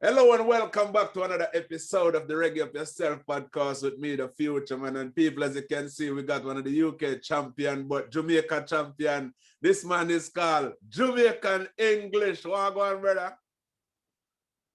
Hello and welcome back to another episode of the Reggae Up Yourself Podcast with me, the Fuchaman. And people, as you can see, we got one of the UK champion, but Jamaica champion. This man is called Jamaican English. What go on, brother?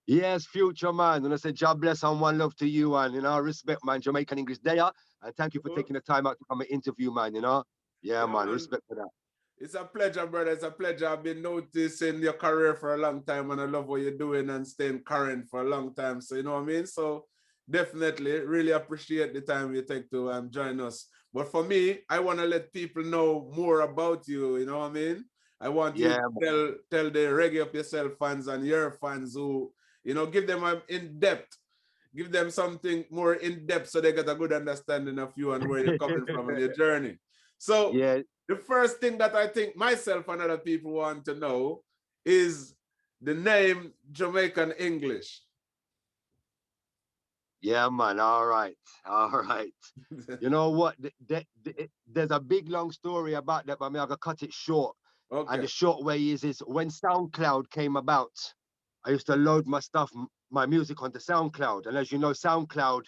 Yes, future man. And I say, God bless and one love to you, and respect, man. Jamaican English there. And thank you for taking the time out to come and interview, man. Yeah, man. Man. Respect for that. It's a pleasure, brother. It's a pleasure. I've been noticing your career for a long time, and I love what you're doing and staying current for a long time. So, you know what I mean? So, definitely, really appreciate the time you take to join us. But for me, I want to let people know more about you. You know what I mean? I want you to tell the Reggae Up Yourself fans and your fans who, give them give them something more in depth so they get a good understanding of you and where you're coming from in your journey. So, the first thing that I think myself and other people want to know is the name Jamaican English. Yeah, man. All right. You know what? There's a big, long story about that, but I'm going to cut it short. Okay. And the short way is when SoundCloud came about, I used to load my music onto SoundCloud. And as you know, SoundCloud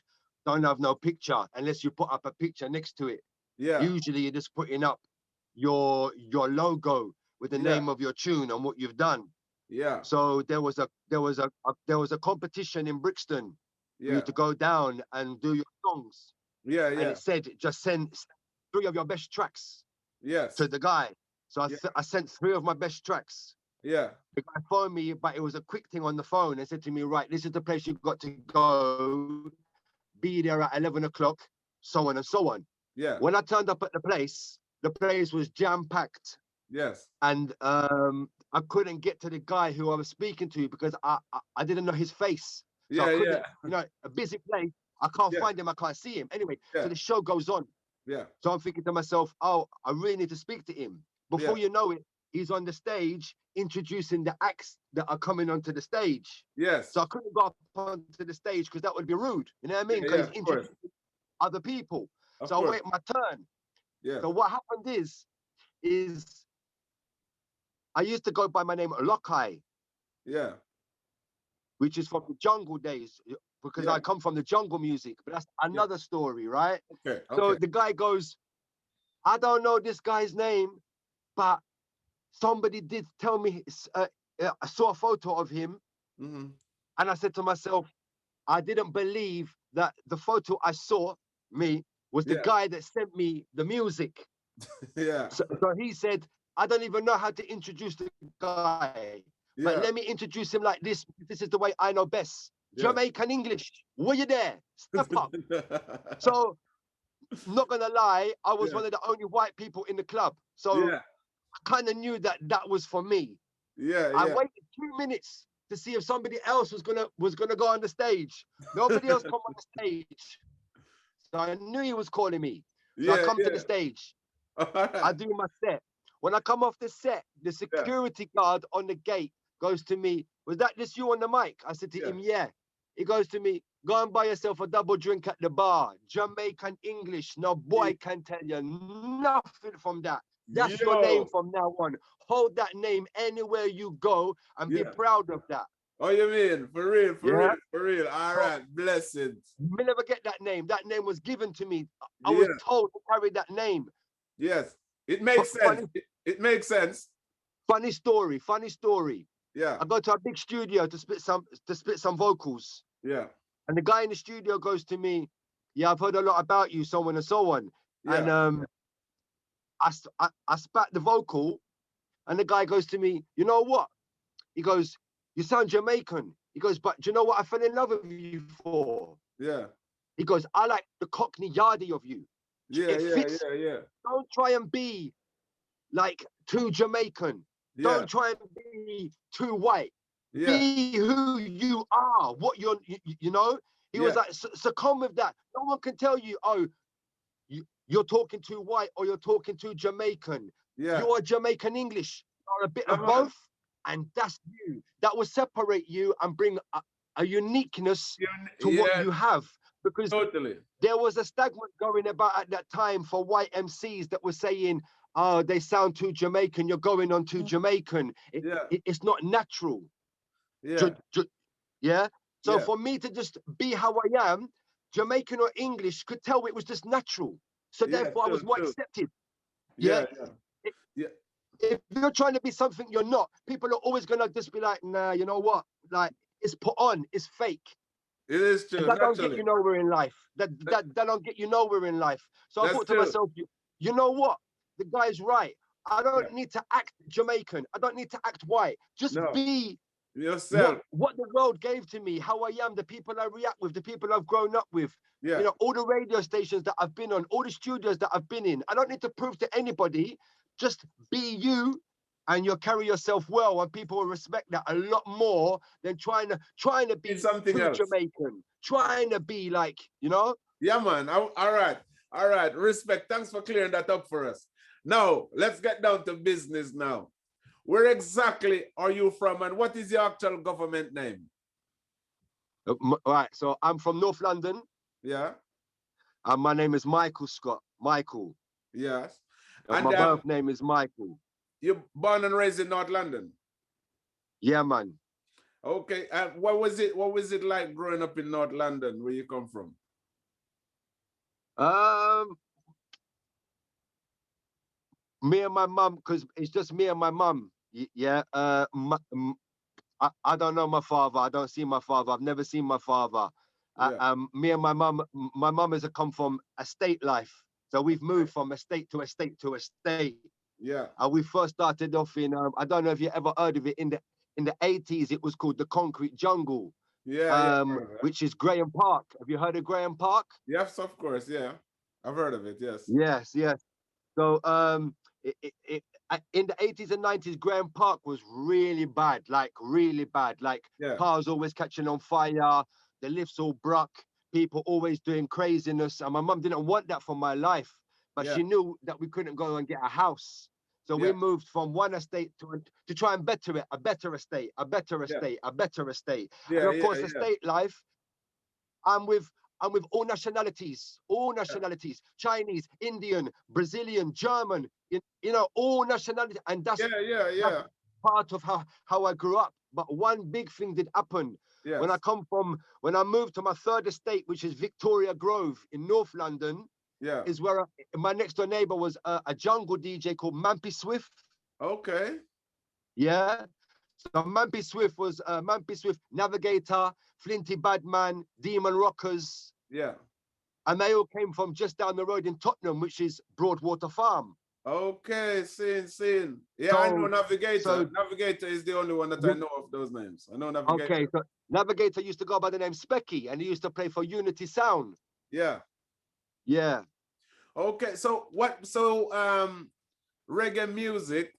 don't have no picture unless you put up a picture next to it. Yeah. Usually you're just putting up your logo with the name of your tune and what you've done. Yeah. So there was a competition in Brixton. You had to go down and do your songs. Yeah. And it said just send 3 of your best tracks. Yes. To the guy. So I sent 3 of my best tracks. Yeah. The guy phoned me, but it was a quick thing on the phone and said to me, right, this is the place you've got to go. Be there at 11 o'clock, so on and so on. Yeah. When I turned up at the place was jam-packed. Yes. And I couldn't get to the guy who I was speaking to because I didn't know his face. So I couldn't, a busy place. I can't find him. I can't see him. Anyway, so the show goes on. Yeah. So I'm thinking to myself, oh, I really need to speak to him. Before you know it, he's on the stage introducing the acts that are coming onto the stage. Yes. So I couldn't go up onto the stage because that would be rude. You know what I mean? Because he's introducing other people. So I wait my turn. Yeah. So what happened is I used to go by my name Lokai. Yeah. Which is from the jungle days, because I come from the jungle music, but that's another story, right? Okay. So the guy goes, I don't know this guy's name, but somebody did tell me, I saw a photo of him, and I said to myself, I didn't believe that the photo I saw, was the guy that sent me the music. Yeah. So he said, I don't even know how to introduce the guy. But let me introduce him like this. This is the way I know best. Jamaican English. Were you there? Step up. So, not going to lie, I was one of the only white people in the club. So, I kind of knew that was for me. I waited 2 minutes to see if somebody else was gonna go on the stage. Nobody else come on the stage. So, I knew he was calling me. So, I come to the stage. I do my set. When I come off the set, the security guard on the gate goes to me, was that just you on the mic? I said to him, yeah. He goes to me, go and buy yourself a double drink at the bar. Jamaican English. No boy can tell you nothing from that. That's your name from now on. Hold that name anywhere you go and be proud of that. Oh, you mean? For real. All right, blessings. Me never get that name. That name was given to me. I was told to carry that name. Yes. It makes sense. It makes sense. Funny story. Yeah. I go to a big studio to spit some vocals. Yeah. And the guy in the studio goes to me, yeah, I've heard a lot about you, so on and so on. Yeah. And I spat the vocal, and the guy goes to me, you know what? He goes, you sound Jamaican. He goes, but do you know what I fell in love with you for? Yeah. He goes, I like the Cockney yardie of you. Yeah. Don't try and be like too Jamaican. Yeah. Don't try and be too white. Yeah. Be who you are. What you're, you know. He was like, succumb with that. No one can tell you, oh, you're talking too white or you're talking too Jamaican. Yeah. You're Jamaican English. You're a bit of both, and that's you. That will separate you and bring a uniqueness to what you have. Because there was a statement going about at that time for white MCs that were saying, oh, they sound too Jamaican, you're going on too Jamaican. It's not natural. Yeah. Yeah. So Yeah. for me to just be how I am, Jamaican or English could tell it was just natural. So Yeah, therefore I was true, more true. accepted. Yeah. Yeah, yeah. Yeah. If you're trying to be something you're not, people are always gonna just be like, nah, you know what? Like it's put on, it's fake. It is And true, that don't get naturally. you nowhere in life. That don't get you nowhere in life. So I That's thought to true. myself, you know what? The guy's right. I Yeah. don't need to act Jamaican. I don't need to act white. Just No. be Yourself. what the world gave to me, how I am, the people I react with, the people I've grown up with. Yeah. You know, all the radio stations that I've been on, all the studios that I've been in. I don't need to prove to anybody. Just be you, and you'll carry yourself well, and people will respect that a lot more than trying to It's be something too else. Jamaican, trying to be like, you know. Yeah, man. All right. All right. Respect. Thanks for clearing that up for us. Now, let's get down to business now. Where exactly are you from, and what is your actual government name? Right. So I'm from North London, Yeah. and my name is Michael Scott. Michael. Yes. My And birth name is Michael. you're born and raised in North London. Yeah, man. Okay. What was it? What was it like growing up in North London, where you come from? Me and my mum, because it's just me and my mum. Yeah. I don't know my father. I don't see my father. I've never seen my father. Yeah. Me and my mum. My mum has come from estate life, so we've moved from estate to estate to estate. Yeah. And we first started off in. I don't know if you ever heard of it. In the 80s, it was called the Concrete Jungle, Yeah. Yeah. I've heard of it. which is Graham Park. Have you heard of Graham Park? Yes, of course. Yeah. I've heard of it. Yes. Yes, yes. So in the 80s and 90s, Graham Park was really bad, like really bad. Like Yeah. cars always catching on fire, the lifts all broke, people always doing craziness. And my mum didn't want that for my life, but Yeah. she knew that we couldn't go and get a house. So we Yeah. moved from one estate to try and better it, a better estate, a better Yeah. estate, a better estate. And Yeah. of course, Yeah. Yeah. estate life, I'm with all nationalities, Chinese, Indian, Brazilian, German, you know, all nationalities. And Yeah. Yeah. that's Yeah. part of how I grew up. But one big thing did happen when Yes. when I moved to my third estate, which is Victoria Grove in North London, Yeah. is where my next door neighbor was a jungle DJ called Mampy Swift. Okay. Yeah. So Mampy Swift was Mampy Swift, Navigator, Flinty Badman, Demon Rockers. Yeah. And they all came from just down the road in Tottenham, which is Broadwater Farm. Okay, seen. Yeah, So, I know Navigator. so Navigator is the only one that I know of those names. I know Navigator. okay, so Navigator used to go by the name Specky, and he used to play for Unity Sound. Yeah. Yeah. Okay, so reggae music,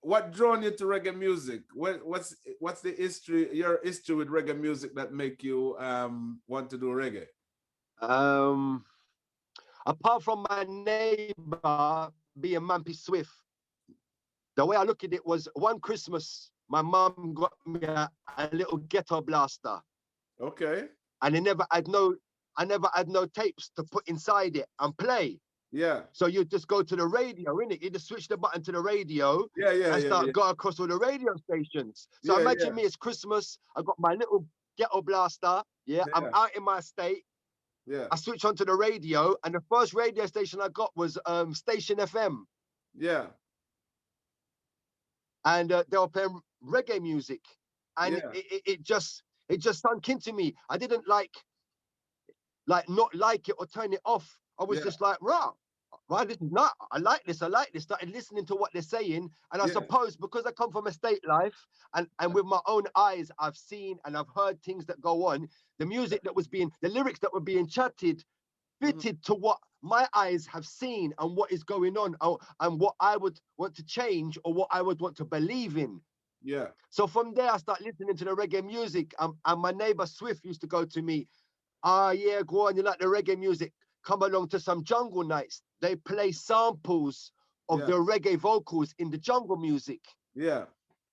what drawn you to reggae music? What's the history, your history with reggae music that make you want to do reggae? Apart from my neighbor being Mampy Swift, the way I look at it was one Christmas, my mum got me a little ghetto blaster. Okay. And I never had no tapes to put inside it and play. Yeah. So you just go to the radio, innit? You just switch the button to the radio and start go across all the radio stations. So imagine me, it's Christmas. I got my little ghetto blaster. Yeah, I'm out in my estate. Yeah. I switch onto the radio, and the first radio station I got was Station FM. Yeah. And they were playing reggae music, and it just sunk into me. I didn't not like it or turn it off. I was just like, right, this is not. I like this. Started listening to what they're saying, and I suppose because I come from estate life, and with my own eyes, I've seen and I've heard things that go on. The music that was the lyrics that were being chatted, fitted to what my eyes have seen and what is going on, and what I would want to change or what I would want to believe in. Yeah. So from there, I start listening to the reggae music, and my neighbor Swift used to go to me, yeah, go on, you like the reggae music? Come along to some jungle nights. They play samples of the reggae vocals in the jungle music. Yeah.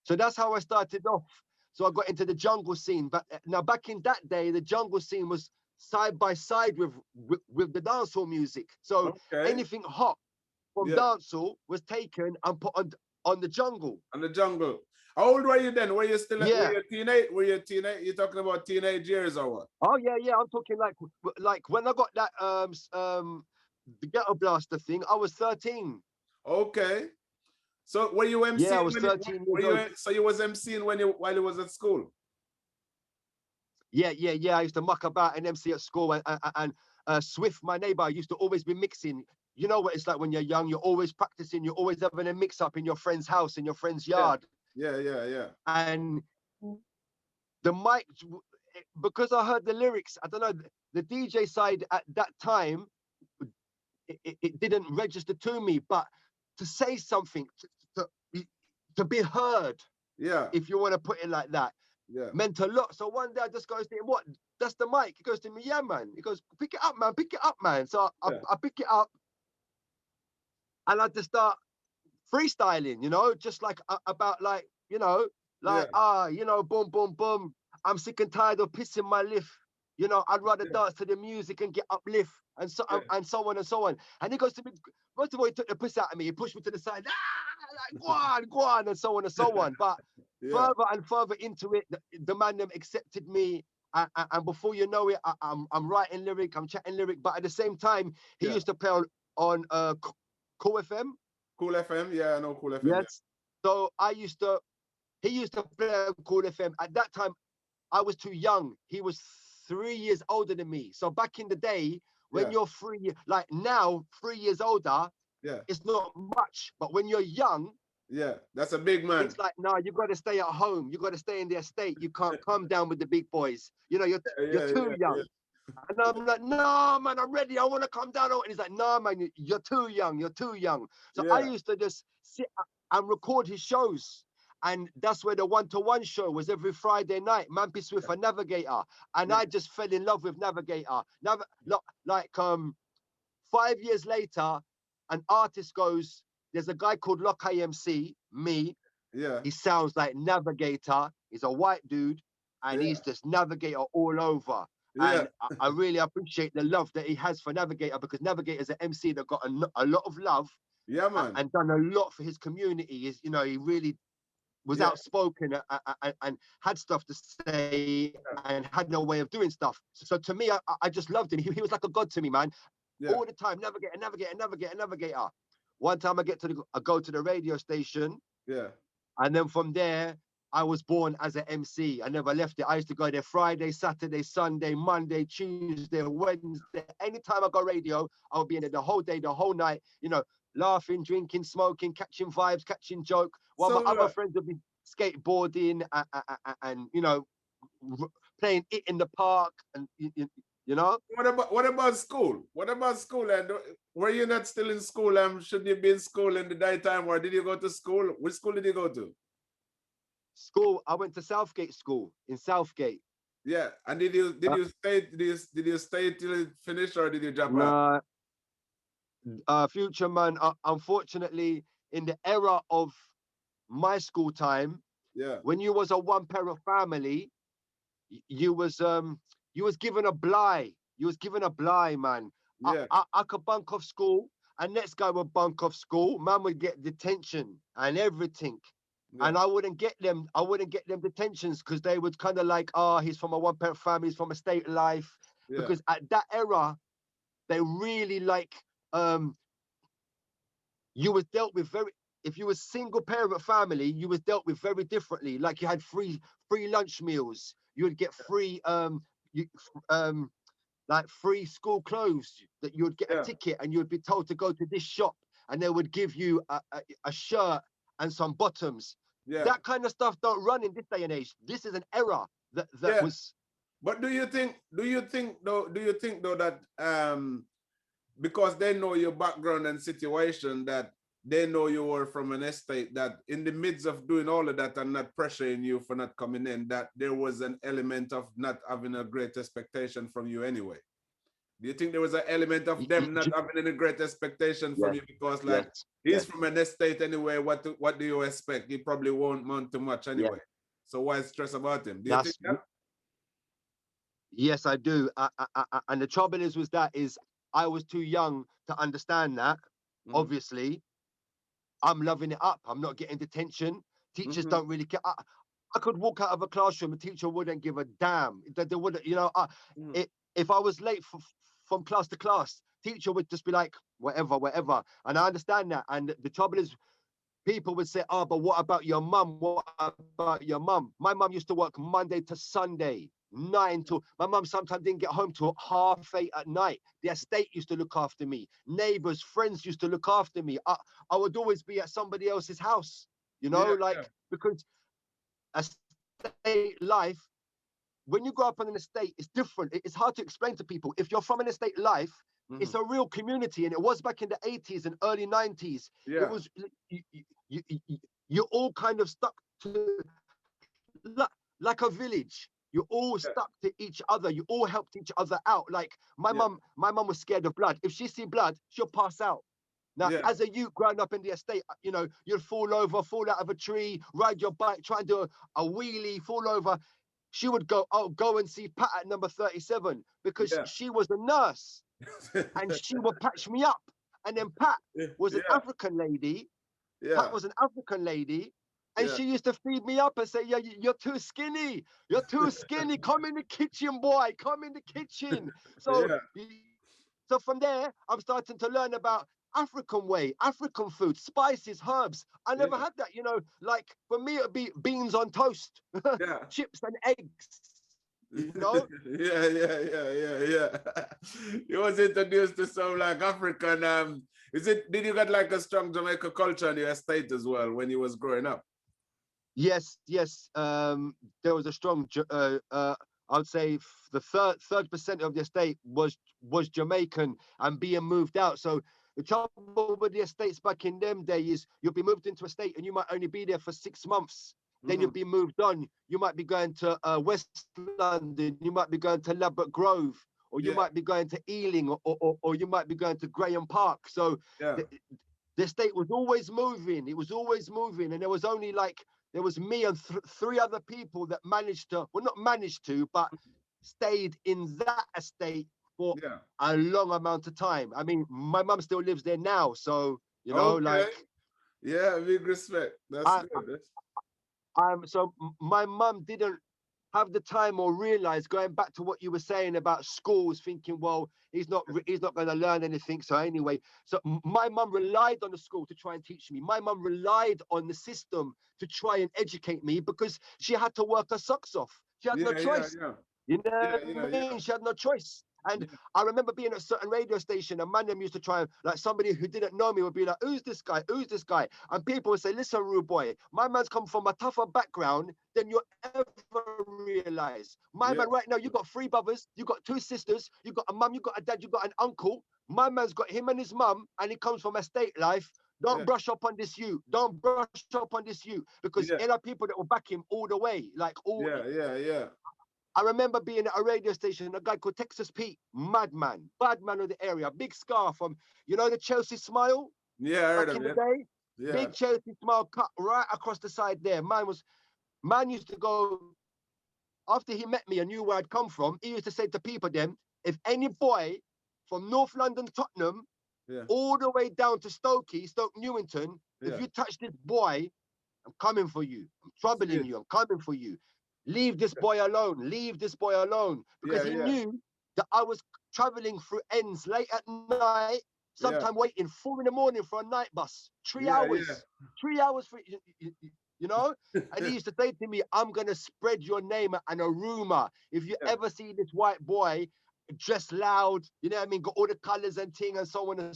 So that's how I started off. So I got into the jungle scene. But now back in that day, the jungle scene was side by side with the dancehall music. So anything hot from dancehall was taken and put on the jungle. On the jungle. How old were you then? Were you still Yeah. were you teenage? Were you teenage? You talking about teenage years or what? Oh yeah. I'm talking like when I got that the ghetto blaster thing, I was 13. Okay. So were you Yeah, I MCing was when 13 were years old. so you was MCing while you was at school? Yeah. I used to muck about and MC at school, and Swift, my neighbor, used to always be mixing. You know what it's like when you're young. You're always practicing. You're always having a mix up in your friend's house, in your friend's yard. Yeah. And the mic, because I heard the lyrics. I don't know. The DJ side at that time, it didn't register to me. But to say something, to be heard, Yeah. if you want to put it like that, Yeah. meant a lot. So one day I just goes to him, what? That's the mic. He goes to me, yeah, man. He goes, pick it up, man. Pick it up, man. So I pick it up and I just start freestyling, just like about like, boom, boom, boom. I'm sick and tired of pissing my lift. I'd rather dance to the music and get uplift and so and so on and so on. And he goes to me, first of all, he took the piss out of me. He pushed me to the side, like, go on, and so on and so on. But further and further into it, the man them accepted me. And before you know it, I'm writing lyric, I'm chatting lyric. But at the same time, he used to play on Cool FM. Cool FM, yeah, I know Cool FM. Yes. Yeah. So he used to play on Cool FM. At that time, I was too young. He was 3 years older than me. So back in the day, when you're 3 years, like now, 3 years older, it's not much. But when you're young, that's a big man. It's like, no, you got to stay at home. You got to stay in the estate. You can't come down with the big boys. You're too young. And I'm like, no, man, I'm ready. I want to come down. And he's like, no, man, you're too young. You're too young. So I used to just sit and record his shows. And that's where the one-to-one show was every Friday night, Mampy Swift and Navigator. And I just fell in love with Navigator. 5 years later, an artist goes, there's a guy called Lock IMC, me. Yeah. He sounds like Navigator. He's a white dude. And he's just Navigator all over. And I really appreciate the love that he has for Navigator, because Navigator is an MC that got a lot of love. Yeah, man. And done a lot for his community. He really was outspoken and had stuff to say and had no way of doing stuff. So to me, I just loved him. He was like a god to me, man. All the time, Navigator. One time I go to the radio station. Yeah. And then from there, I was born as an MC. I never left it. I used to go there Friday, Saturday, Sunday, Monday, Tuesday, Wednesday. Anytime I go radio, I'll be in there the whole day, the whole night, laughing, drinking, smoking, catching vibes, catching joke. While my other friends would be skateboarding and playing it in the park and What about school? What about school? And were you not still in school? Should you be in school in the daytime, or did you go to school? Which school did you go to? School. I went to Southgate School in Southgate. Yeah. And did you stay till it finished, or did you drop out? Fuchaman, unfortunately, in the era of my school time, when you was a one-parent family, you was given a bly. You was given a bly, man. I could bunk off school, and next guy would bunk off school. Man would get detention and everything. Yeah. And I wouldn't get them detentions, because they would kind of like, he's from a one-parent family, he's from a state life. Yeah. Because at that era, they really like, you was dealt with if you were single parent family, you was dealt with very differently. Like you had free lunch meals. You would get free, like free school clothes, that you would get a ticket and you would be told to go to this shop and they would give you a shirt and some bottoms. Yeah. That kind of stuff don't run in this day and age. This is an era that was. But do you think though that because they know your background and situation, that they know you were from an estate, that in the midst of doing all of that and not pressuring you for not coming in, that there was an element of not having a great expectation from you anyway? Do you think there was an element of them not having any great expectation from you, because he's from an estate anyway, what do you expect? He probably won't amount to much anyway. So why stress about him? Do you think that? Yes, I do. And the trouble is I was too young to understand that. Obviously, I'm loving it up. I'm not getting detention. Teachers don't really care. I could walk out of a classroom, a teacher wouldn't give a damn. They wouldn't, if I was late from class to class, teacher would just be like, whatever. And I understand that. And the trouble is, people would say, oh, but what about your mum? What about your mum? My mum used to work Monday to Sunday, 9 to, my mum sometimes didn't get home till 8:30 at night. The estate used to look after me. Neighbors, friends used to look after me. I would always be at somebody else's house, because estate life, when you grow up on an estate, it's different. It's hard to explain to people. If you're from an estate life, it's a real community, and it was back in the 80s and early 90s. Yeah. It was, you're all kind of stuck to, like a village. You're all stuck to each other. You all helped each other out. Like my mum was scared of blood. If she see blood, she'll pass out. Now, as a youth growing up in the estate, you'd fall over, fall out of a tree, ride your bike, try and do a wheelie, fall over. She would go and see Pat at number 37 because she was a nurse and she would patch me up. And then Pat was an African lady. Pat was an African lady. And she used to feed me up and say, yeah, you're too skinny. You're too skinny. Come in the kitchen, boy. Come in the kitchen. So from there, I'm starting to learn about African way, African food, spices, herbs. I never had that, like for me, it'd be beans on toast, chips and eggs, Yeah. You was introduced to some like African, did you get like a strong Jamaican culture in your estate as well when you was growing up? Yes. There was a strong, I would say the third percent of the estate was Jamaican and being moved out. So the trouble with the estates back in them days is you'll be moved into a state and you might only be there for 6 months. Then you'll be moved on. You might be going to West London. You might be going to Ladbroke Grove, or you might be going to Ealing, or you might be going to Graham Park. So the estate was always moving. It was always moving. And there was only there was me and 3 other people that but stayed in that estate for a long amount of time. I mean, my mum still lives there now. So, big respect. That's good. So my mum didn't have the time or realize, going back to what you were saying about schools, thinking, well, he's not going to learn anything. So anyway, so my mum relied on the school to try and teach me. My mum relied on the system to try and educate me because she had to work her socks off. She had no choice. You know what I mean? She had no choice. And I remember being at a certain radio station, and man, them used to try, like somebody who didn't know me would be like, who's this guy? Who's this guy? And people would say, listen, rude boy, my man's come from a tougher background than you ever realize. My man, right now, you got 3 brothers, you got 2 sisters, you got a mum, you got a dad, you got an uncle. My man's got him and his mum, and he comes from estate life. Don't brush up on this youth. Don't brush up on this youth. Because there are people that will back him all the way. I remember being at a radio station, a guy called Texas Pete, bad man of the area, big scar from, the Chelsea smile? Yeah, I heard back of in it. the day? Yeah. Big Chelsea smile cut right across the side there. Man used to go, after he met me and knew where I'd come from, he used to say to people then, if any boy from North London, Tottenham, all the way down to Stoke Newington, if you touch this boy, I'm coming for you. I'm troubling you. I'm coming for you. Leave this boy alone. Leave this boy alone. Because he knew that I was traveling through ends late at night, sometime waiting 4 a.m. for a night bus. 3 hours. 3 hours for And he used to say to me, I'm going to spread your name and a rumor. If you ever see this white boy dressed loud, you know what I mean, got all the colors and thing and so on.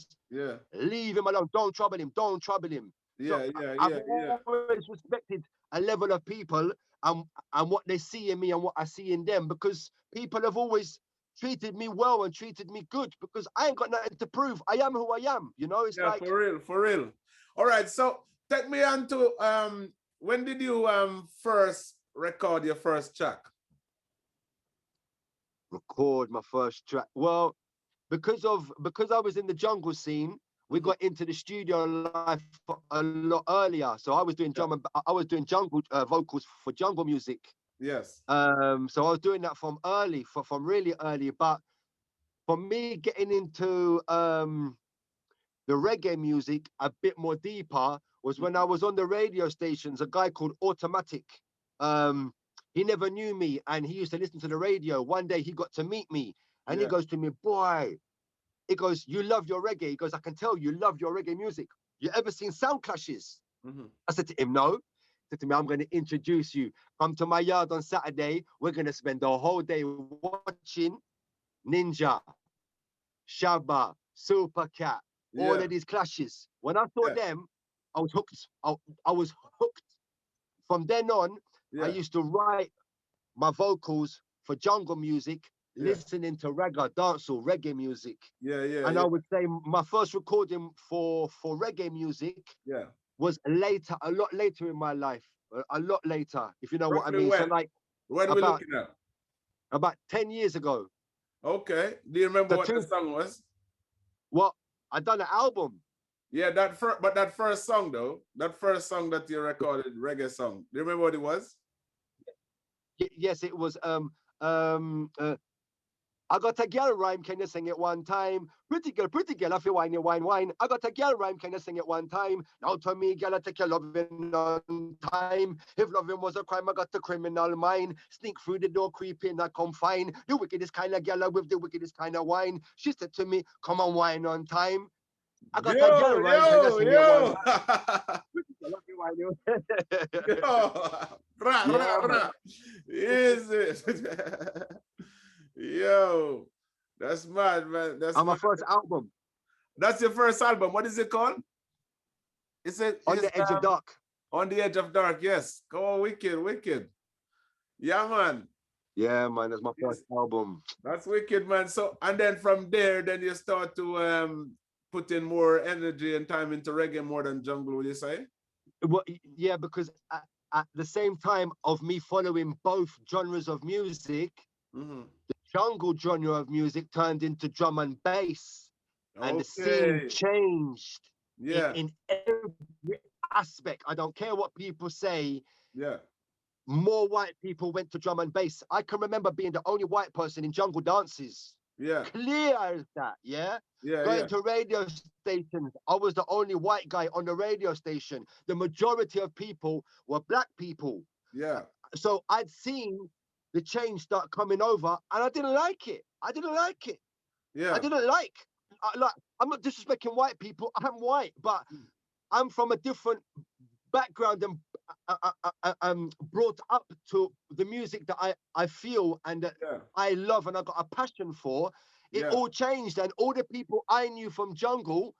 Leave him alone. Don't trouble him. Don't trouble him. I've always respected a level of people and what they see in me and what I see in them, because people have always treated me well and treated me good, because I ain't got nothing to prove. I am who I am. It's like for real. All right, so take me on to when did you first record your first track? Record my first track. Well, because I was in the jungle scene, we got into the studio life a lot earlier. So I was doing jungle vocals for jungle music. Yes. So I was doing that from really early. But for me, getting into the reggae music a bit more deeper was when I was on the radio stations, a guy called Automatic. He never knew me and he used to listen to the radio. One day he got to meet me and he goes to me, boy, he goes, you love your reggae. He goes, I can tell you love your reggae music. You ever seen Sound Clashes? I said to him, no. He said to me, I'm going to introduce you. Come to my yard on Saturday. We're going to spend the whole day watching Ninja, Shabba, Super Cat, all of these clashes. When I saw them, I was hooked. I was hooked. From then on, I used to write my vocals for jungle music, listening to reggae, dancehall, reggae music. And I would say my first recording for reggae music was later, a lot later in my life. A lot later, if you know what I mean. So like when are we looking at? About 10 years ago. Okay. Do you remember what the song was? Well, I done an album. Yeah, but that first song though, that first song that you recorded, reggae song. Do you remember what it was? Yes, it was I got a girl rhyme, can you sing it one time? Pretty girl, I feel wine, wine. I got a girl rhyme, can you sing it one time? Now to me, girl, I take your loving on time. If loving was a crime, I got the criminal mind. Sneak through the door, creep in, I come fine. The wickedest kind of girl with the wickedest kind of wine. She said to me, come on, wine on time. I got a girl rhyme, can you sing it one time? Is it? Yo, that's mad, man. That's my first album. That's your first album. What is it called? Is it On the Edge of Dark? On the Edge of Dark, yes. Go on, wicked. Yeah, man. Yeah, man, that's my first album. That's wicked, man. So, and then from there, then you start to put in more energy and time into reggae more than jungle, would you say? Well, yeah, because at the same time of me following both genres of music, the jungle genre of music turned into drum and bass, and the scene changed in every aspect. I don't care what people say. Yeah. More white people went to drum and bass. I can remember being the only white person in jungle dances. Yeah. Clear as that, going to radio stations. I was the only white guy on the radio station. The majority of people were black people. Yeah. So I'd seen the change start coming over, and I didn't like it. Yeah. I didn't like. I'm not disrespecting white people. I'm white, but I'm from a different background and brought up to the music that I feel and that I love and I got a passion for. It all changed, and all the people I knew from jungle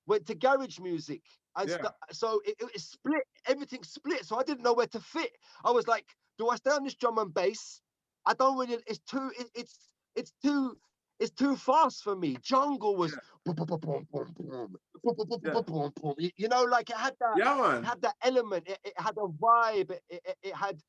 went to garage music, and so it split. Everything split, so I didn't know where to fit. I was like, do I stay on this drum and bass? I don't really. It's too fast for me. Jungle was, you know, like it had that. Yeah, man. It had that element. It had a vibe. It had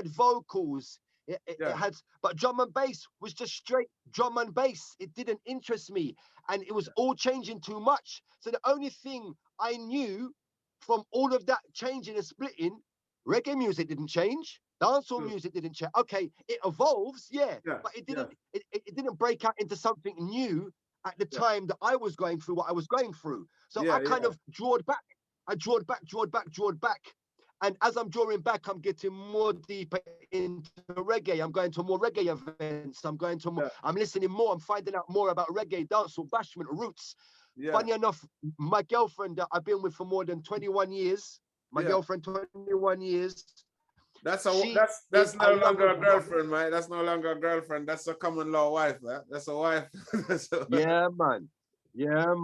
vocals. It had, but drum and bass was just straight drum and bass. It didn't interest me, and it was all changing too much. So the only thing I knew from all of that changing and splitting, reggae music didn't change. Dancehall music didn't change. Okay, it evolves, but it didn't. It didn't break out into something new at the time that I was going through what I was going through. So I kind of drawed back. I drawed back. And as I'm drawing back, I'm getting more deeper into reggae. I'm going to more reggae events. I'm going to more. I'm listening more. I'm finding out more about reggae, dancehall, bashment, roots. Funny enough, my girlfriend that I've been with for more than 21 years. My girlfriend, 21 years. That's no longer a girlfriend, man. That's no longer a girlfriend. That's a common law wife, man. That's a wife. Yeah, man. Yeah.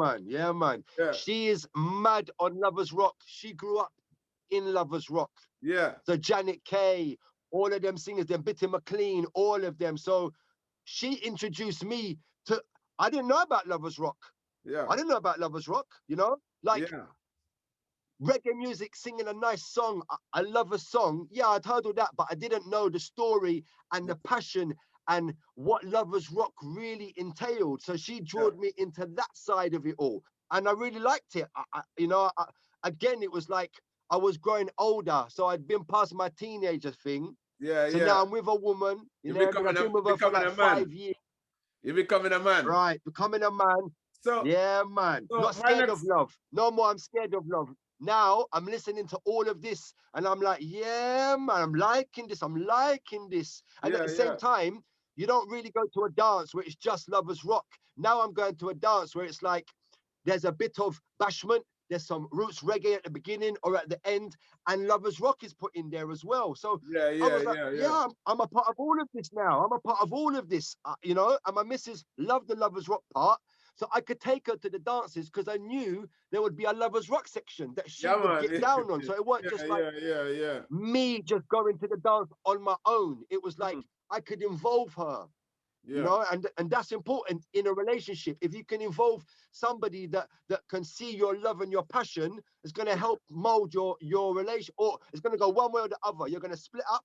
She is mad on Lovers Rock. She grew up in Lovers Rock. Yeah. So Janet Kay, all of them singers, them Bitty McLean, all of them. So she introduced me to. I didn't know about Lovers Rock. Yeah. I didn't know about Lovers Rock. You know, like. Reggae music, singing a nice song. I love a song. Yeah, I'd heard all that, but I didn't know the story and the passion and what Lovers Rock really entailed. So she drew me into that side of it all. And I really liked it. Again, it was like I was growing older. So I'd been past my teenager thing. So now I'm with a woman. I've been with her for like 5 years. You're becoming a man. Right, becoming a man. So, yeah, man. So not scared of love. No more, I'm scared of love. now I'm listening to all of this and I'm like, yeah, man, I'm liking this. I'm liking this. And at the same time, you don't really go to a dance where it's just lovers rock. Now I'm going to a dance where it's like there's a bit of bashment, there's some roots reggae at the beginning or at the end, and lovers rock is put in there as well. So I was like, I'm a part of all of this now. I'm a part of all of this, you know. And my missus loved the lovers rock part, so I could take her to the dances because I knew there would be a lovers rock section that she would get down on. So it wasn't just like me just going to the dance on my own. It was like I could involve her. You know, and that's important in a relationship. If you can involve somebody that can see your love and your passion, it's going to help mold your relation, or it's going to go one way or the other. You're going to split up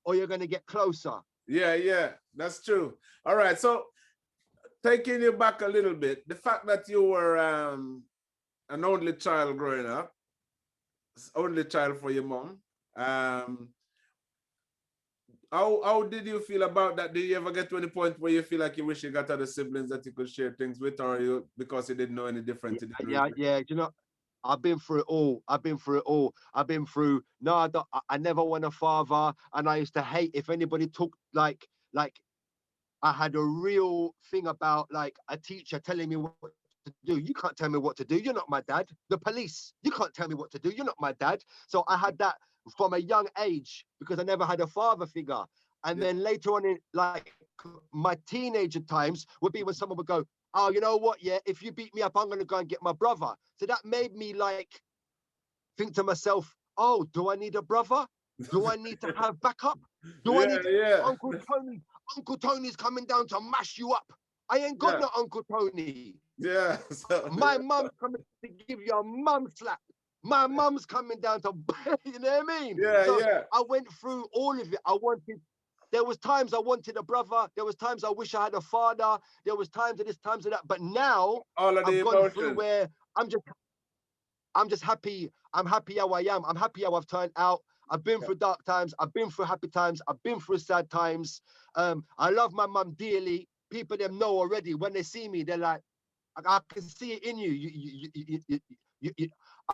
or you're going to get closer. Yeah, that's true. All right, so taking you back a little bit, the fact that you were an only child growing up, only child for your mom, how did you feel about that? Did you ever get to any point where you feel like you wish you got other siblings that you could share things with, or you, because you didn't know any different? Yeah. You know, I've been through it all. I've been through. No, I never want a father, and I used to hate if anybody took like. I had a real thing about like a teacher telling me what to do. You can't tell me what to do. You're not my dad. The police. You can't tell me what to do. You're not my dad. So I had that from a young age because I never had a father figure. And then later on in like my teenager times would be when someone would go, oh, you know what? Yeah, if you beat me up, I'm going to go and get my brother. So that made me like think to myself, oh, do I need a brother? Do I need to have backup? Do I need Uncle Tony? Uncle Tony's coming down to mash you up. I ain't got no Uncle Tony. Yeah. My mum's coming to give you a mum slap. My mum's coming down to, you know what I mean? I went through all of it. There was times I wanted a brother. There was times I wish I had a father. There was times of this, times of that. But now I've gone through where I'm just happy. I'm happy how I am. I'm happy how I've turned out. I've been through dark times. I've been through happy times. I've been through sad times. I love my mum dearly. People them know already. When they see me, they're like, I can see it in you.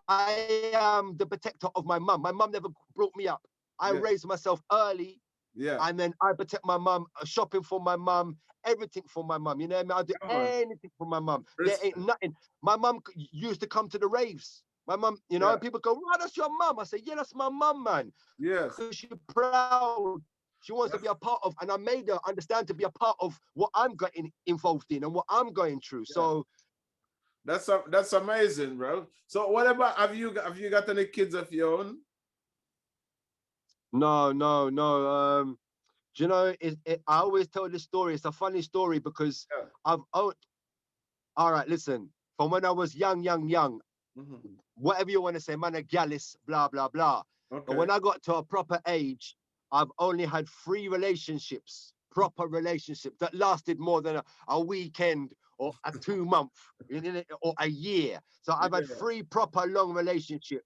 I am the protector of my mum. My mum never brought me up. I raised myself early. And then I protect my mum, shopping for my mum, everything for my mum. You know what I mean? I do anything for my mum. There ain't nothing. My mum used to come to the raves. My mum, you know, and people go, "Wow, that's your mum." I say, "Yeah, that's my mum, man." Yes. Because she's proud. She wants to be a part of, and I made her understand to be a part of what I'm getting involved in and what I'm going through. So that's amazing, bro. So what about have you got any kids of your own? No. Do you know, I always tell this story. It's a funny story because all right, listen, from when I was young, whatever you want to say, man, a gallus, blah, blah, blah. Okay. But when I got to a proper age, I've only had 3 relationships, proper relationships that lasted more than a weekend or a 2 month or a year. So I've had 3 proper long relationships,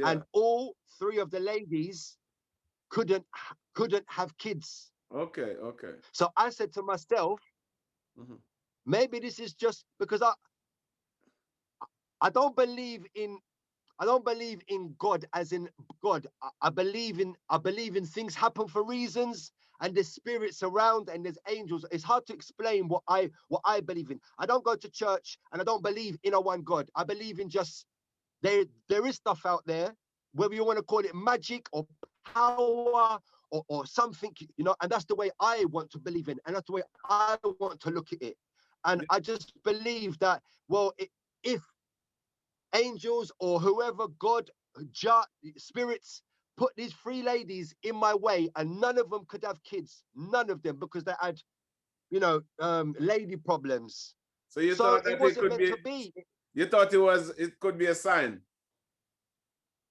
and all 3 of the ladies couldn't have kids. Okay. So I said to myself, maybe this is just because I don't believe in God as in God. I believe in things happen for reasons, and there's spirits around and there's angels. It's hard to explain what I believe in. I don't go to church and I don't believe in a one God. I believe in just there is stuff out there, whether you want to call it magic or power or something, you know, and that's the way I want to believe in, and that's the way I want to look at it. And I just believe that, well, if angels or whoever, God, spirits, put these 3 ladies in my way, and none of them could have kids, none of them, because they had, you know, lady problems. So you thought that it wasn't meant to be. You thought it could be a sign.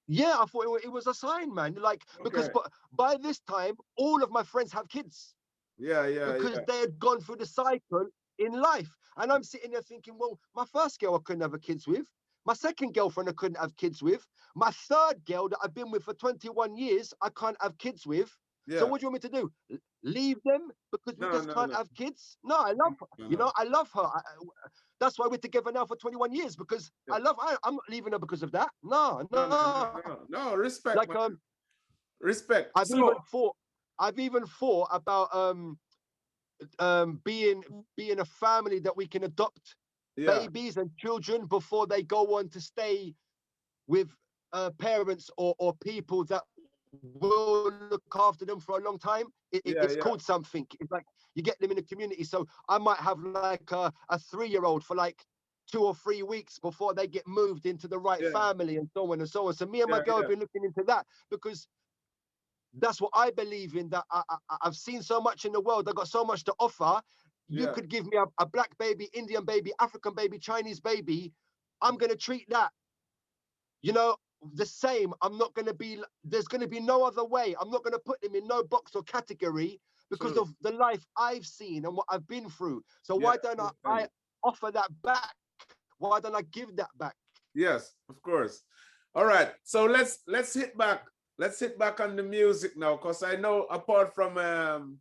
Yeah, I thought it was a sign, man. Like, because by this time, all of my friends have kids. Because they had gone through the cycle in life. And I'm sitting there thinking, well, my first girl I couldn't have kids with. My second girlfriend I couldn't have kids with. My third girl that I've been with for 21 years, I can't have kids with. So what do you want me to do? leave them because we No, just no, can't no. have kids. No, I love her. You Uh-huh. know, I love her. That's why we're together now for 21 years because Yeah. I love her. I'm not leaving her because of that. No, No, no, no, no. no. No, respect, Like man. Respect. I've even So, thought, I've even thought about being a family that we can adopt yeah, babies and children before they go on to stay with parents or people that will look after them for a long time. yeah, It's yeah, called something. It's like you get them in the community. So I might have like a 3-year-old for like 2 or 3 weeks before they get moved into the right yeah, family and so on and so on. So me and my yeah, girl have yeah, been looking into that because that's what I believe in. That I've seen so much in the world. I've got so much to offer. You yeah. could give me a black baby, Indian baby, African baby, Chinese baby. I'm going to treat that, you know, the same. I'm not going to be, there's going to be no other way. I'm not going to put them in no box or category because True. of the life I've seen and what I've been through. So Yeah, why don't I understand. offer that back? Why don't I give that back? Yes, of course. All right. So let's hit back. Let's hit back on the music now, because I know apart from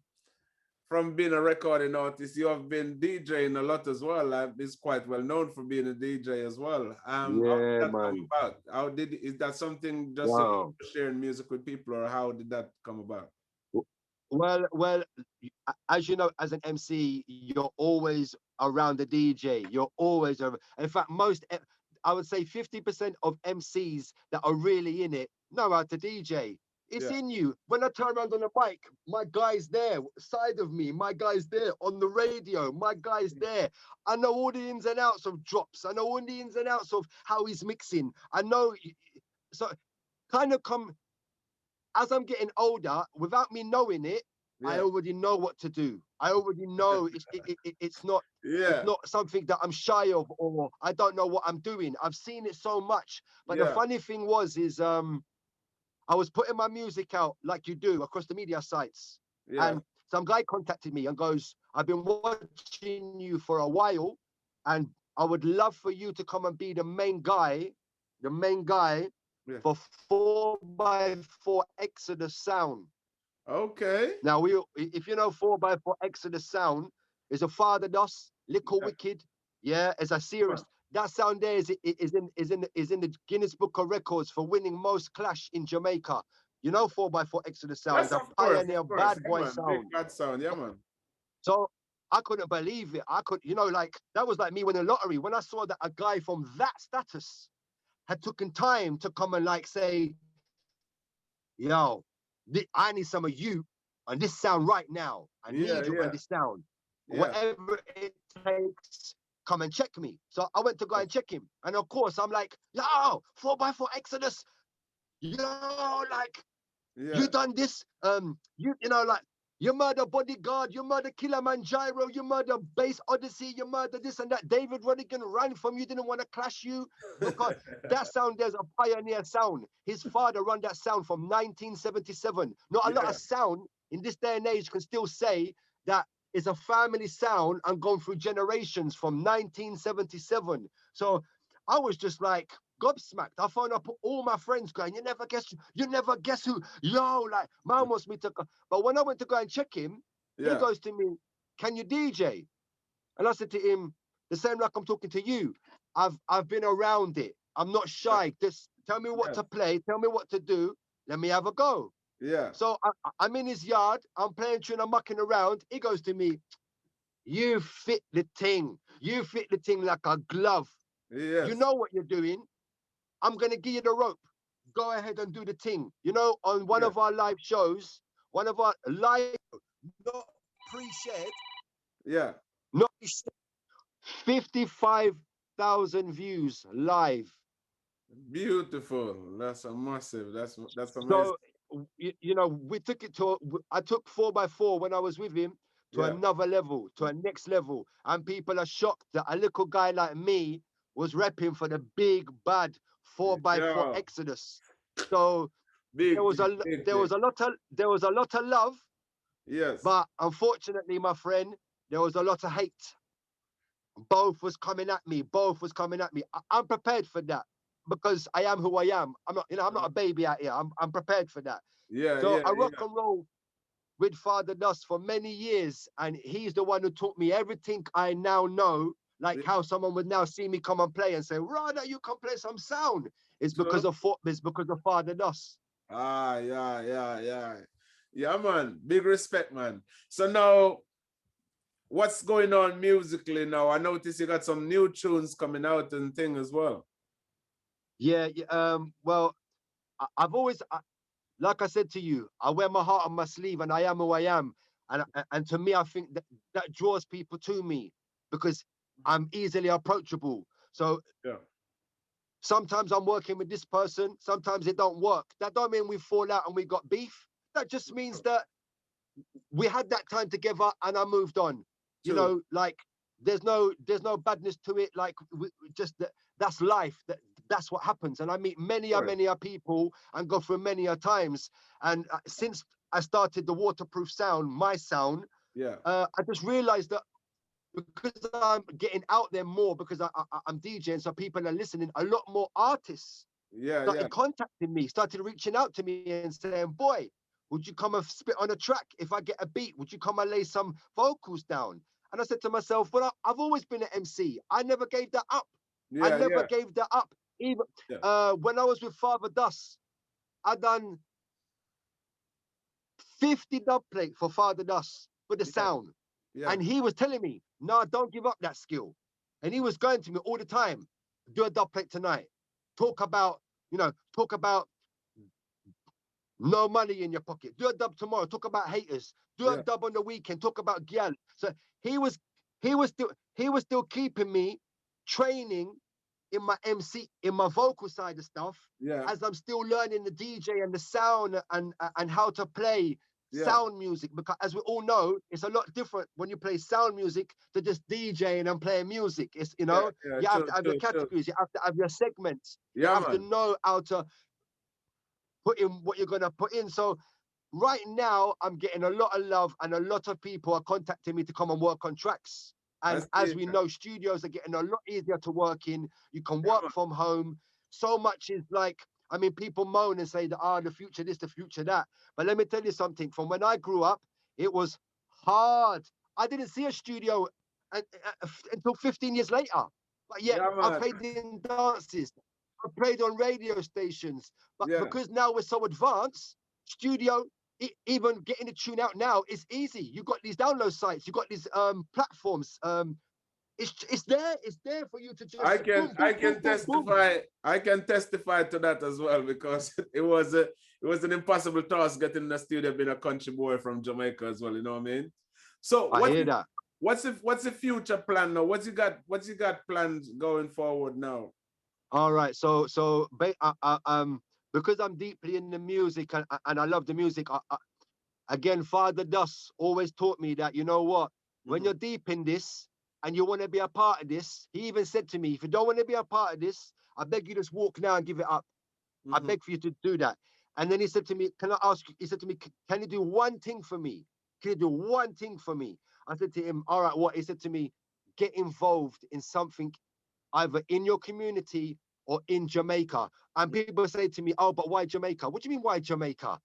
being a recording artist, you have been DJing a lot as well. It's quite well known for being a DJ as well. How did Yeah, that come man. about? Is that something just you Wow. sharing music with people, or how did that come about? Well, as you know, as an MC, you're always around the DJ. You're always around. In fact, I would say 50% of MCs that are really in it know how to DJ. It's Yeah. in you. When I turn around on the mic, my guy's there, side of me, my guy's there on the radio, my guy's there. I know all the ins and outs of drops. I know all the ins and outs of how he's mixing. I know, so kind of come as I'm getting older, without me knowing it, I Yeah. already know what to do. I already know it's Yeah. not something that I'm shy of or I don't know what I'm doing. I've seen it so much. But the Yeah. funny thing is I was putting my music out like you do across the media sites, Yeah. and some guy contacted me and goes, "I've been watching you for a while, and I would love for you to come and be the main guy Yeah. for 4x4 Exodus Sound." Okay. Now, if you know 4x4 Exodus Sound, is a Father Dos, Little Yeah. Wicked, yeah, as a serious. That sound there is in the Guinness Book of Records for winning most clash in Jamaica. You know 4x4 Exodus Sound is Yes, a of course, pioneer of course. bad Yeah, boy man. Big sound. bad sound. Yeah, man. So I couldn't believe it. I could, like that was like me winning the lottery when I saw that a guy from that status had taken time to come and like say, yo, I need some of you on this sound right now. I Yeah, need you on yeah, this sound. yeah. Whatever it takes, come and check me. So I went to go and check him. And of course, I'm like, yo, 4x4 Exodus, yo, like, Yeah. you done this, like, you murder Bodyguard, you murder Kilimanjaro, you murder Bass Odyssey, you murder this and that. David Rodigan ran from you, didn't want to clash you because that sound there's a pioneer sound. His father run that sound from 1977. Not a lot Yeah. of sound in this day and age can still say that it's a family sound and gone through generations from 1977. So I was just like, gobsmacked. I phoned up all my friends going, you never guess who, yo, like, man wants me to go. But when I went to go and check him, he Yeah. goes to me, can you DJ? And I said to him, the same like I'm talking to you. I've been around it. I'm not shy. Just tell me what Yeah. to play, tell me what to do. Let me have a go. Yeah. So I'm in his yard, I'm playing tune, I'm mucking around. He goes to me, you fit the thing. You fit the thing like a glove. You Yes. know what you're doing. I'm going to give you the rope. Go ahead and do the thing. On one Yeah. of our live shows, one of our live, not pre-shared, Yeah. not 55,000 views live. Beautiful. That's a massive. That's amazing. So, we took it I took 4x4 when I was with him to Yeah. another level, to a next level. And people are shocked that a little guy like me was repping for the big, bad 4x4 Yeah. Exodus. So, there Big was thing. a Big there thing. was a lot of there was a lot of love, Yes. but unfortunately, my friend, there was a lot of hate. Both was coming at me. Both was coming at me. I'm prepared for that because I am who I am. I'm not a baby out here. I'm prepared for that. Yeah. So Yeah. I rock Yeah. and roll. with Father Dust for many years, and he's the one who taught me everything I now know. Like how someone would now see me come and play and say, "Rada, you can play some sound." It's because of Father Dust. Ah, yeah, man. Big respect, man. So now, what's going on musically now? I notice you got some new tunes coming out and thing as well. Yeah, well, I've always, like I said to you, I wear my heart on my sleeve, and I am who I am. And to me, I think that draws people to me because I'm easily approachable. So yeah, sometimes I'm working with this person, sometimes it don't work. That don't mean we fall out and we got beef. That just means that we had that time together and I moved on. You know, like there's no badness to it. Like just that's life. That's what happens. And I meet many people and go through many times. And since I started the waterproof sound, my sound, I just realized that because I'm getting out there more, because I'm DJing, so people are listening, a lot more artists started contacting me, started reaching out to me and saying, "Boy, would you come and spit on a track? If I get a beat, would you come and lay some vocals down?" And I said to myself, "Well, I've always been an MC. I never gave that up. I never gave that up. Even when I was with Father Dust, I done 50 dub plate for Father Dust for the sound. And he was telling me, no, don't give up that skill. And he was going to me all the time, do a dub plate tonight. Talk about no money in your pocket. Do a dub tomorrow. Talk about haters. Do a dub on the weekend. Talk about gyal." So he was still keeping me training in my MC, in my vocal side of stuff, as I'm still learning the DJ and the sound and how to play sound music. Because as we all know, it's a lot different when you play sound music to just DJing and playing music. It's you have to have your categories, you have to have your segments, you have to know how to put in what you're gonna put in. So right now I'm getting a lot of love and a lot of people are contacting me to come and work on tracks. And as we know, studios are getting a lot easier to work in. You can work from home. So much is like, I mean, people moan and say that, the future this, the future that. But let me tell you something. From when I grew up, it was hard. I didn't see a studio until 15 years later. But yet I played in dances. I played on radio stations. But because now we're so advanced, studio, even getting the tune out now is easy. You've got these download sites, you've got these platforms. It's there for you to just I can testify to that as well, because it was an impossible task getting in the studio being a country boy from Jamaica as well, you know what I mean? So I hear that. What's the future plan now? What's you got plans going forward now? All right, so because I'm deeply in the music and I love the music, again, Father Dust always taught me that, you know what, when you're deep in this and you want to be a part of this, he even said to me, if you don't want to be a part of this, I beg you just walk now and give it up. I beg for you to do that. And then he said to me, can I ask you, he said to me, can you do one thing for me? Can you do one thing for me? I said to him, all right, what? He said to me, get involved in something either in your community or in Jamaica. And people say to me, oh, but why Jamaica? What do you mean, why Jamaica?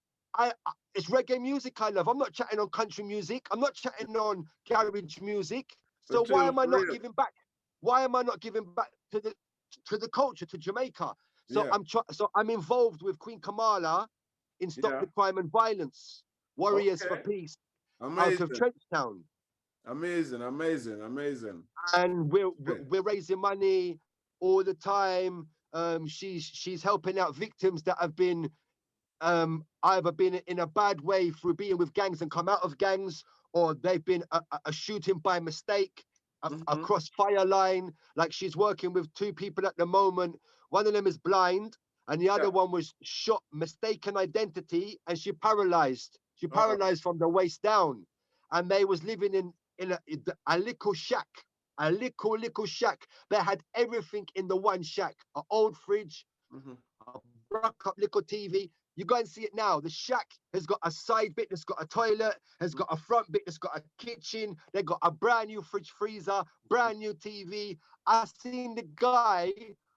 It's reggae music I love. I'm not chatting on country music. I'm not chatting on garage music. So why am I not giving back? Why am I not giving back to the culture, to Jamaica? So I'm involved with Queen Kamala in Stop the Crime and Violence, Warriors for Peace, out of Trenchtown. Amazing. And we're raising money all the time. She's helping out victims that have been either been in a bad way through being with gangs and come out of gangs, or they've been a shooting by mistake, a crossfire line. Like she's working with two people at the moment. One of them is blind, and the other one was shot, mistaken identity, and she paralyzed. She paralyzed from the waist down, and they was living in a little shack. A little shack. They had everything in the one shack. An old fridge, a broke up little TV. You go and see it now. The shack has got a side bit that's got a toilet, has got a front bit that's got a kitchen. They got a brand new fridge freezer, brand new TV. I seen the guy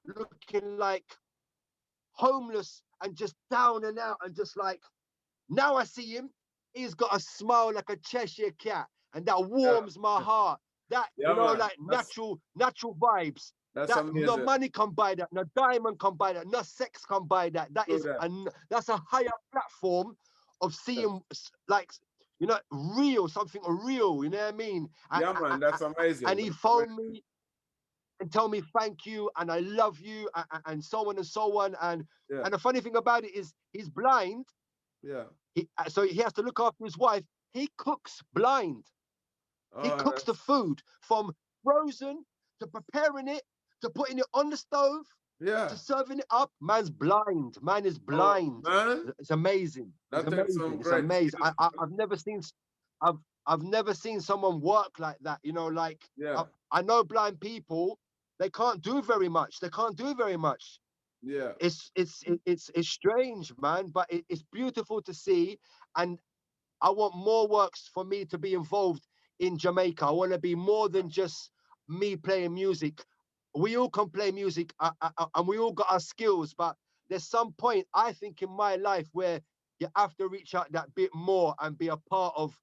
looking like homeless and just down and out and just like, now I see him. He's got a smile like a Cheshire cat, and that warms my heart. That, Yeah, man. like natural vibes. That's That no amazing. money can buy that, no diamond can buy that, no sex can buy that. That's a higher platform of seeing like, real, something real. You know what I mean? Yeah, man. That's amazing. And he phoned me and tell me thank you and I love you and so on and so on. And the funny thing about it is he's blind. Yeah. So he has to look after his wife. He cooks blind. He cooks the food from frozen to preparing it to putting it on the stove to serving it up. Man's blind. Man is blind. Man. It's amazing. It's amazing. It's amazing. I've never seen. I've never seen someone work like that. I know blind people. They can't do very much. They can't do very much. Yeah. It's strange, man, but it's beautiful to see. And I want more works for me to be involved in Jamaica. I want to be more than just me playing music. We all can play music and we all got our skills, but there's some point, I think, in my life where you have to reach out that bit more and be a part of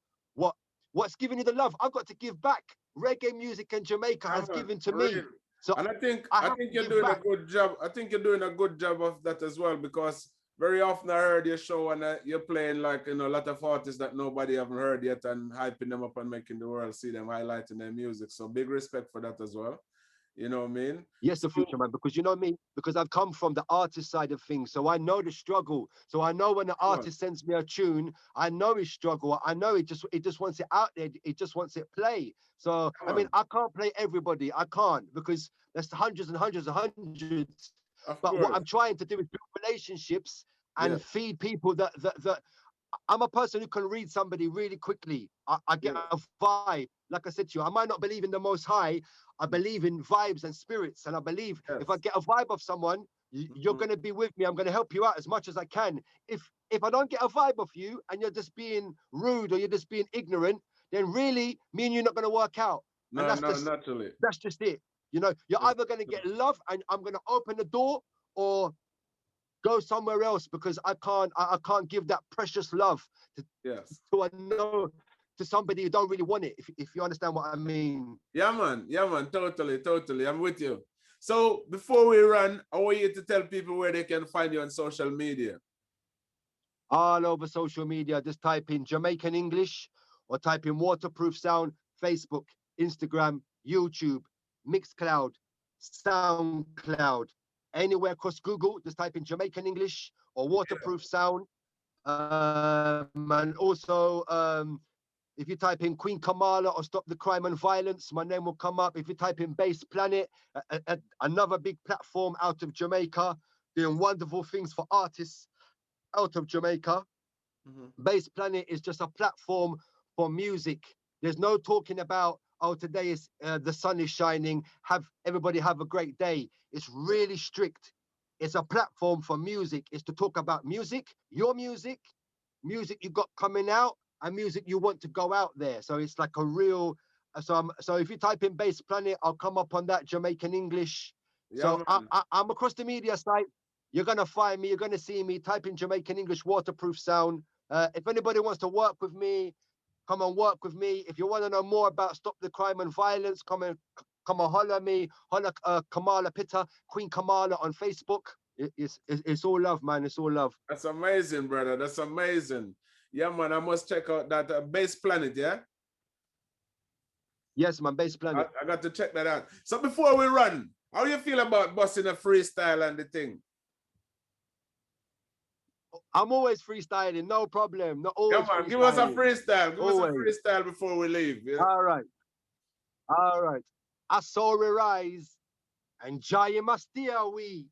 what's giving you the love. I've got to give back. Reggae music in Jamaica has given to me. So and I think you're doing a good job. I think you're doing a good job of that as well, because very often I heard your show and you're playing like, a lot of artists that nobody haven't heard yet and hyping them up and making the world see them, highlighting their music. So big respect for that as well. You know what I mean? Yes, the Fuchaman, because you know me, because I've come from the artist side of things. So I know the struggle. So I know when the artist sends me a tune, I know his struggle. I know it just wants it out there. It just wants it play. So, I mean, I can't play everybody. I can't, because there's hundreds and hundreds and hundreds. But what I'm trying to do is build relationships and feed people that I'm a person who can read somebody really quickly. I get a vibe. Like I said to you, I might not believe in the Most High. I believe in vibes and spirits. And I believe if I get a vibe of someone, you're going to be with me. I'm going to help you out as much as I can. If I don't get a vibe of you and you're just being rude or you're just being ignorant, then really, me and you're not going to work out. No, naturally. That's just it. You're either going to get love and I'm going to open the door, or go somewhere else, because I can't give that precious love to somebody who don't really want it, if you understand what I mean. Yeah, man. Totally. I'm with you. So before we run, I want you to tell people where they can find you on social media. All over social media, just type in Jamaican English or type in Waterproof Sound, Facebook, Instagram, YouTube, Mixcloud, SoundCloud. Anywhere across Google, just type in Jamaican English or Waterproof Sound. And also, if you type in Queen Kamala or Stop the Crime and Violence, my name will come up. If you type in Bass Planet, another big platform out of Jamaica, doing wonderful things for artists out of Jamaica. Bass Planet is just a platform for music. There's no talking about, oh, today is the sun is shining, everybody have a great day. It's really strict. It's a platform for music. It's to talk about music, your music you got coming out, and music you want to go out there. So it's like a real, so if you type in Bass Planet, I'll come up on that, Jamaican English. So I'm across the media site. You're going to find me, you're going to see me. Type in Jamaican English Waterproof Sound. If anybody wants to work with me, come and work with me. If you want to know more about Stop the Crime and Violence, come and holler at me. Holler Kamala Pitta, Queen Kamala on Facebook. It's all love, man. It's all love. That's amazing, brother. That's amazing. Yeah, man. I must check out that Bass Planet, yeah? Yes, man. Bass Planet. I got to check that out. So before we run, how you feel about busting a freestyle and the thing? I'm always freestyling, no problem. Not always. Come on, give us a freestyle. Give us a freestyle before we leave. Yeah? All right. I saw her rise and Jaya must steer we.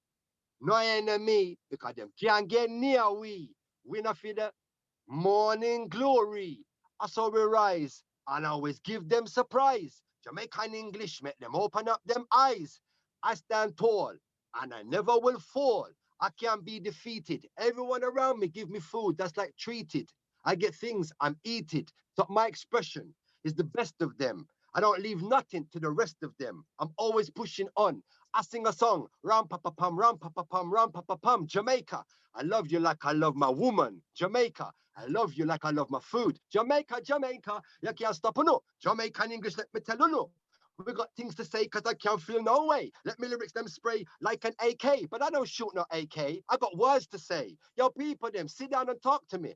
No enemy, because them can't get near we. We not for the morning glory. I saw her rise and I always give them surprise. Jamaican English make them open up them eyes. I stand tall and I never will fall. I can't be defeated. Everyone around me give me food. That's like treated. I get things, I'm eaten. So my expression is the best of them. I don't leave nothing to the rest of them. I'm always pushing on. I sing a song, ram pa pa pum, ram pa pa pum, ram pa pa pum. Jamaica, I love you like I love my woman. Jamaica, I love you like I love my food. Jamaica, Jamaica, you can't stop no. Jamaican English, let me tell you no. We got things to say because I can't feel no way. Let me lyrics them spray like an AK, but I don't shoot no AK. I got words to say. Yo, people, them sit down and talk to me.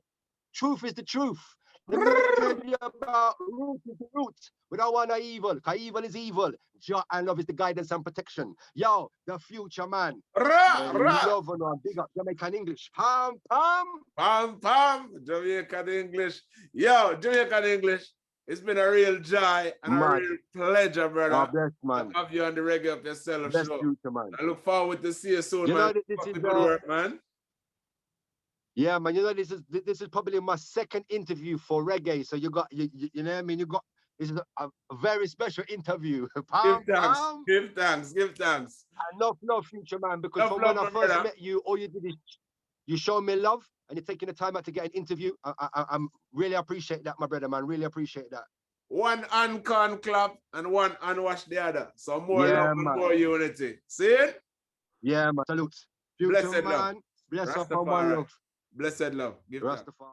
Truth is the truth. Let me tell you about root is the root. We don't want no evil, because evil is evil. Joy and love is the guidance and protection. Yo, the future man. Love and big up Jamaican English. Pam, pam. Pam, pam. Jamaican English. Yo, Jamaican English. It's been a real joy and a real pleasure, brother. God bless, man. To have you on the Reggae Up Yourself Bless show. future, man. I look forward to see you soon, you man. Know that this is good work, man. Yeah, man. You know this is probably my second interview for reggae. So you got you know what I mean. You got this is a very special interview. Pam, Give thanks. pam. Give thanks. Give thanks. And love, future man. Because Love, from love, when I first brother. met you, all you did is you show me love, and you're taking the time out to get an interview. I'm really appreciate that, my brother, man. Really appreciate that. One uncon clap and one unwash the other. So more Yeah, love and man. more unity. See it? Yeah, man. Salute. Future Blessed man. love. Bless up Rastafari. on one love. Blessed love. Give thanks. Rastafari.